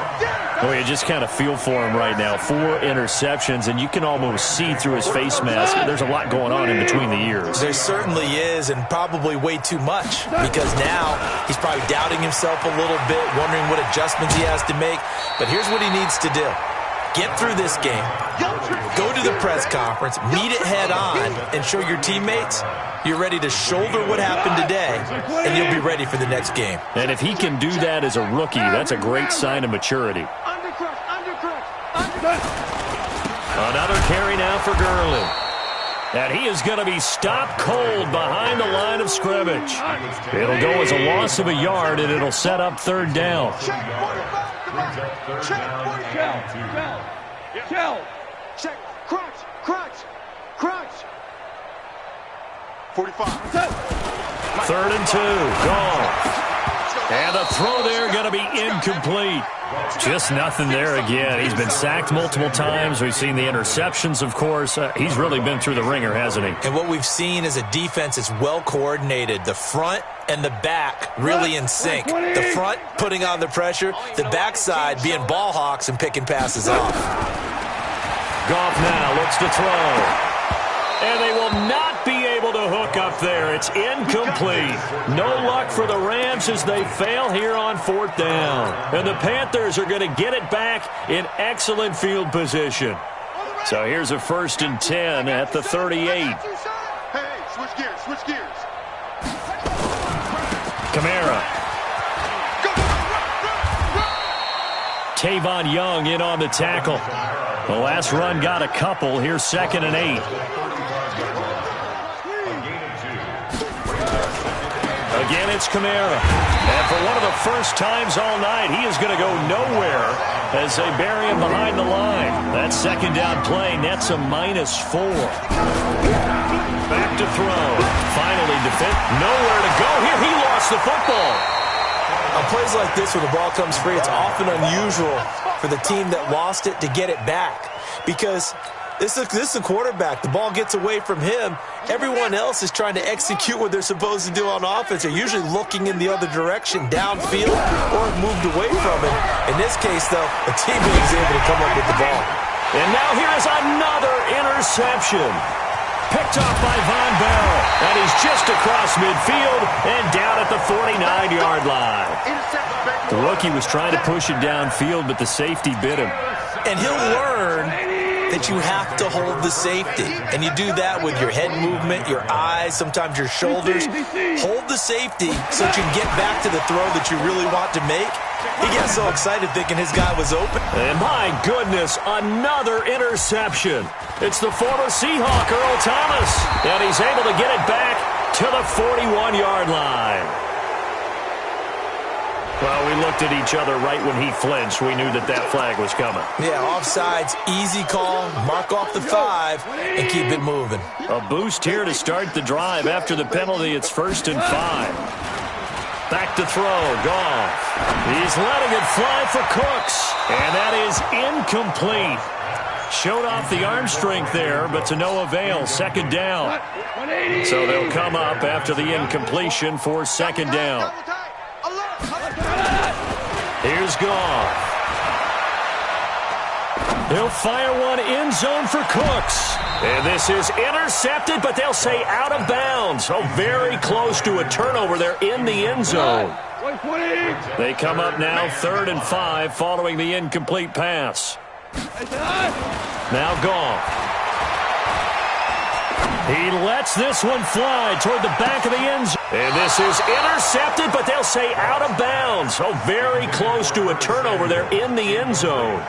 Boy, you just kind of feel for him right now. 4 interceptions, and you can almost see through his face mask. There's a lot going on in between the ears. There certainly is, and probably way too much, because now he's probably doubting himself a little bit, wondering what adjustments he has to make. But here's what he needs to do. Get through this game, go to the press conference, meet it head on, and show your teammates you're ready to shoulder what happened today, and you'll be ready for the next game. And if he can do that as a rookie, that's a great sign of maturity. Another carry now for Gurley. And he is going to be stopped cold behind the line of scrimmage. It'll go as a loss of a yard, and it'll set up 3rd down. Check. Crunch. 45. 3rd and 2. Gone. And the throw there going to be incomplete. Just nothing there again. He's been sacked multiple times. We've seen the interceptions, of course. He's really been through the ringer, hasn't he? And what we've seen is a defense that's well coordinated. The front and the back really in sync. The front putting on the pressure. The backside being ball hawks and picking passes off. Goff now looks to throw. And they will not be able to hook up there. It's incomplete. No luck for the Rams as they fail here on 4th down. And the Panthers are going to get it back in excellent field position. So here's a 1st and 10 at the 38. Hey, switch gears. Kamara. Tavon Young in on the tackle. The last run got a couple. Here's 2nd and 8. Again, it's Kamara. And for one of the first times all night, he is going to go nowhere as they bury him behind the line. That 2nd down play nets a -4. Back to throw. Finally defend. Nowhere to go here. He lost the football. On plays like this where the ball comes free, it's often unusual for the team that lost it to get it back, because this is the quarterback. The ball gets away from him. Everyone else is trying to execute what they're supposed to do on offense. They're usually looking in the other direction, downfield, or moved away from it. In this case, though, the teammate is able to come up with the ball. And now here is another interception. Picked off by Von Bell. And he's just across midfield and down at the 49-yard line. The rookie was trying to push it downfield, but the safety bit him. And he'll learn that you have to hold the safety. And you do that with your head movement, your eyes, sometimes your shoulders. Hold the safety so that you can get back to the throw that you really want to make. He got so excited thinking his guy was open. And my goodness, another interception. It's the former Seahawk, Earl Thomas. And he's able to get it back to the 41-yard line. Well, we looked at each other right when he flinched. We knew that that flag was coming. Yeah, offsides, easy call, mark off the 5, and keep it moving. A boost here to start the drive. After the penalty, it's 1st and 5. Back to throw, Goff. He's letting it fly for Cooks. And that is incomplete. Showed off the arm strength there, but to no avail. 2nd down. So they'll come up after the incompletion for 2nd down. Here's Goff. He'll fire one end zone for Cooks. And this is intercepted, but they'll say out of bounds. Oh, very close to a turnover there in the end zone. They come up now 3rd and 5 following the incomplete pass. Now Goff. He lets this one fly toward the back of the end zone. And this is intercepted, but they'll say out of bounds. Oh, very close to a turnover there in the end zone.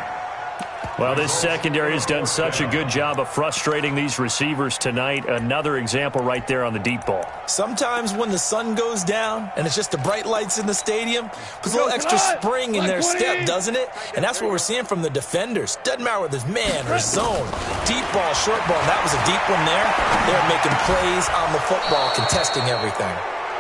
Well, this secondary has done such a good job of frustrating these receivers tonight. Another example right there on the deep ball. Sometimes when the sun goes down and it's just the bright lights in the stadium, puts a little extra spring in their step, doesn't it? And that's what we're seeing from the defenders. Doesn't matter whether it's man or zone. Deep ball, short ball, and that was a deep one there. They're making plays on the football, contesting everything.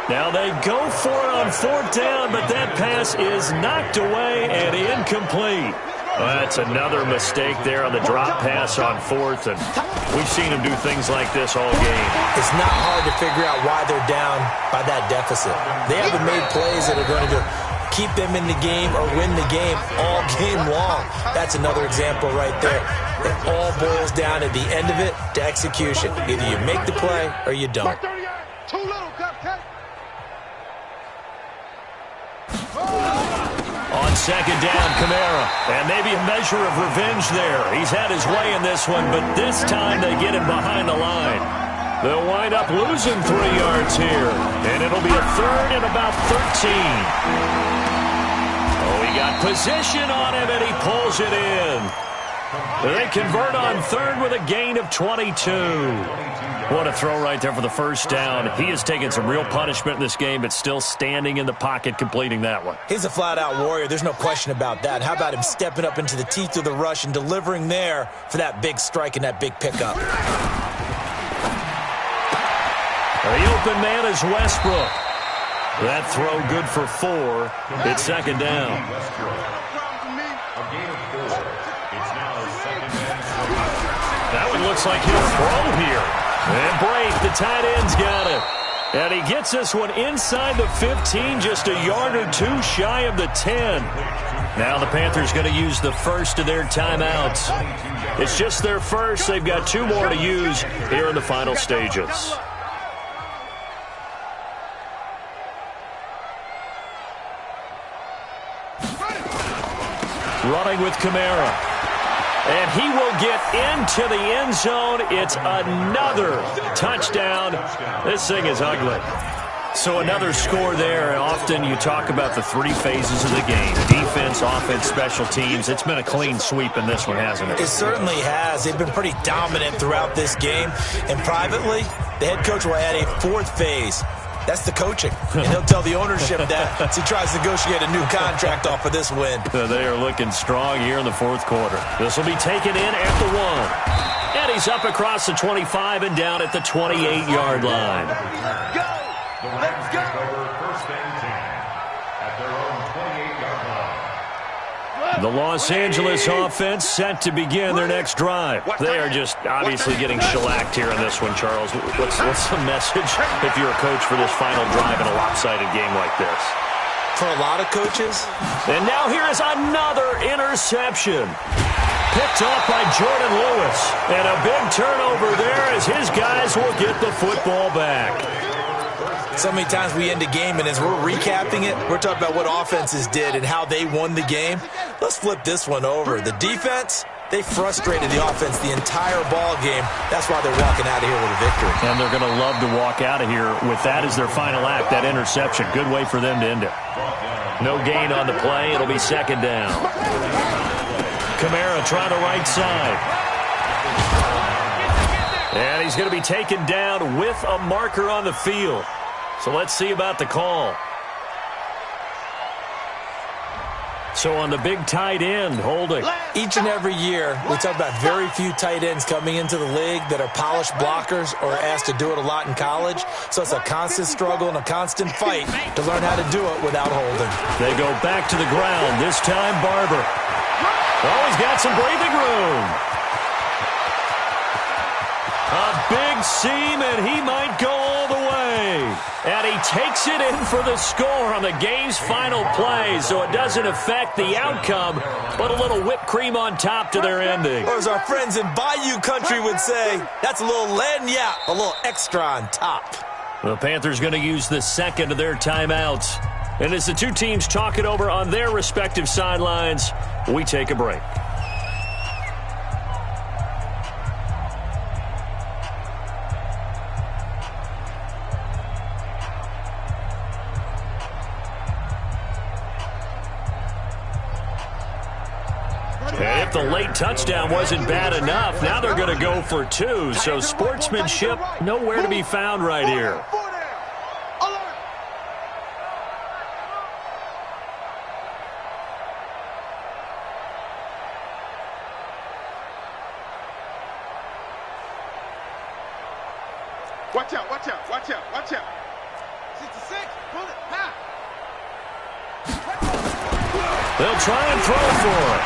Now they go for it on 4th down, but that pass is knocked away and incomplete. Well, that's another mistake there on the drop pass on 4th, and we've seen him do things like this all game. It's not hard to figure out why they're down by that deficit. They haven't made plays that are going to keep them in the game or win the game all game long. That's another example right there. It all boils down at the end of it to execution. Either you make the play or you don't. On 2nd down, Kamara. And maybe a measure of revenge there. He's had his way in this one, but this time they get him behind the line. They'll wind up losing 3 yards here. And it'll be a 3rd and about 13. Oh, he got position on him, and he pulls it in. They convert on 3rd with a gain of 22. What a throw right there for the 1st down. He has taken some real punishment in this game, but still standing in the pocket completing that one. He's a flat-out warrior. There's no question about that. How about him stepping up into the teeth of the rush and delivering there for that big strike and that big pickup? The open man is Westbrook. That throw good for 4. It's 2nd down. That one looks like he'll throw here. And break, the tight end's got it. And he gets this one inside the 15, just a yard or 2 shy of the 10. Now the Panthers going to use the first of their timeouts. It's just their first. They've got 2 more to use here in the final stages. Running with Kamara. And he will get into the end zone. It's another touchdown. This thing is ugly. So another score there. Often you talk about the 3 phases of the game. Defense, offense, special teams. It's been a clean sweep in this one, hasn't it? It certainly has. They've been pretty dominant throughout this game. And privately, the head coach will add a 4th phase. That's the coaching. And he'll tell the ownership that as he tries to negotiate a new contract off of this win. They are looking strong here in the 4th quarter. This will be taken in at the 1. And he's up across the 25 and down at the 28-yard line. Go! Let's go! 1st and 10 at their own 28-yard line. The Los Angeles offense set to begin their next drive. They are just obviously getting shellacked here in this one, Charles. What's the message if you're a coach for this final drive in a lopsided game like this? For a lot of coaches. And now here is another interception. Picked off by Jordan Lewis. And a big turnover there as his guys will get the football back. So many times we end a game, and as we're recapping it, we're talking about what offenses did and how they won the game. Let's flip this one over. The defense, they frustrated the offense the entire ball game. That's why they're walking out of here with a victory. And they're going to love to walk out of here with that as their final act, that interception. Good way for them to end it. No gain on the play. It'll be 2nd down. Kamara trying the right side. And he's going to be taken down with a marker on the field. So let's see about the call. So on the big tight end, holding. Each and every year, we talk about very few tight ends coming into the league that are polished blockers or asked to do it a lot in college. So it's a constant struggle and a constant fight to learn how to do it without holding. They go back to the ground. This time, Barber. Oh, he's got some breathing room. A big seam, and he might go all the way. away. And he takes it in for the score on the game's final play, so it doesn't affect the outcome, but a little whipped cream on top to their ending. Or as our friends in Bayou Country would say, that's a little lagniappe, a little extra on top. The Panthers going to use the second of their timeouts. And as the two teams talk it over on their respective sidelines, we take a break. And if the late touchdown wasn't bad enough, now they're going to go for two. So sportsmanship nowhere to be found right here. Watch out, watch out, watch out, watch out. 66, pull it, ha! They'll try and throw for it.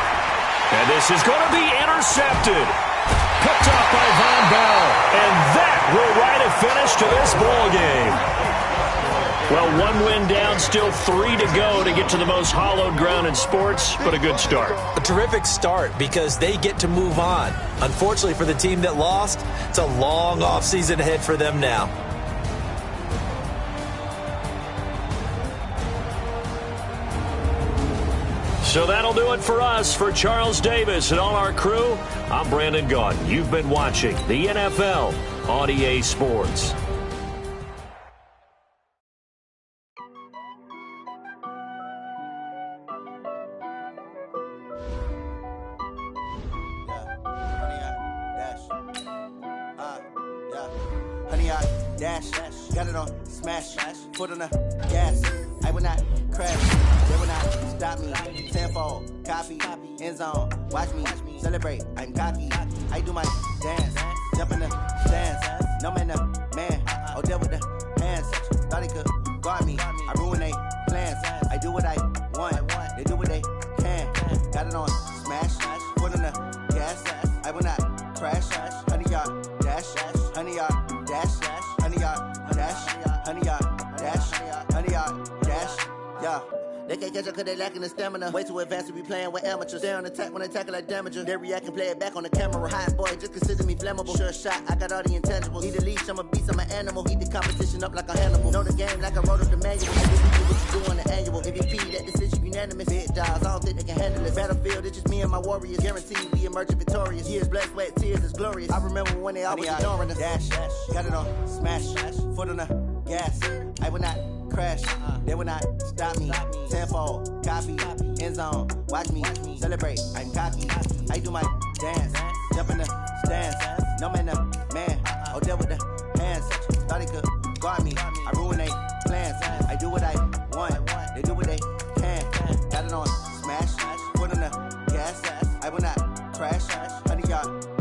And this is going to be intercepted. Picked off by Von Bell. And that will write a finish to this ball game. Well, one win down, still 3 to go to get to the most hallowed ground in sports, but a good start. A terrific start because they get to move on. Unfortunately for the team that lost, it's a long offseason ahead for them now. So that'll do it for us. For Charles Davis and all our crew, I'm Brandon Gaudin. You've been watching the NFL on EA Sports. Dash, got it on, smash, foot on the gas. I will not crash, they will not stop me. Tenfold, copy, end zone, watch me celebrate. I'm cocky, I do my dance, jump in the stands. No man, man, oh deal with the hands. Thought he could guard me, I ruin they plans. I do what I want, they do what they can. Got it on, smash, foot on the gas. I will not crash, 100-yard dash, 100-yard dash. 100-yard dash, 100-yard dash, 100-yard dash, yeah. They can't catch up cause they lacking the stamina. Way too advanced to be playing with amateurs. Stay on attack when they tackle like damager. They react and play it back on the camera. Hot boy, just consider me flammable. Sure shot, I got all the intangibles. Need a leash, I'm a beast, I'm an animal. Eat the competition up like a Hannibal. Know the game like I wrote up the manual. If you do what you do on the annual. MVP, that decision unanimous. Big dogs, I don't think they can handle it. Battlefield, it's just me and my warriors. Guaranteed we emerge victorious. Years, blood, sweat, tears, is glorious. I remember when they always ignoring us. Dash, got it on, smash, foot on the gas. I will not crash, they will not stop me. Tenfold, copy, end zone, watch me celebrate. I'm cocky, I do my dance, jump in the stands. No man, man, oh deal with the hands. Thought he could guard me, I ruin they plans. I do what I want, they do what they can. Got it on, smash, foot on the gas. I will not crash, 100-yard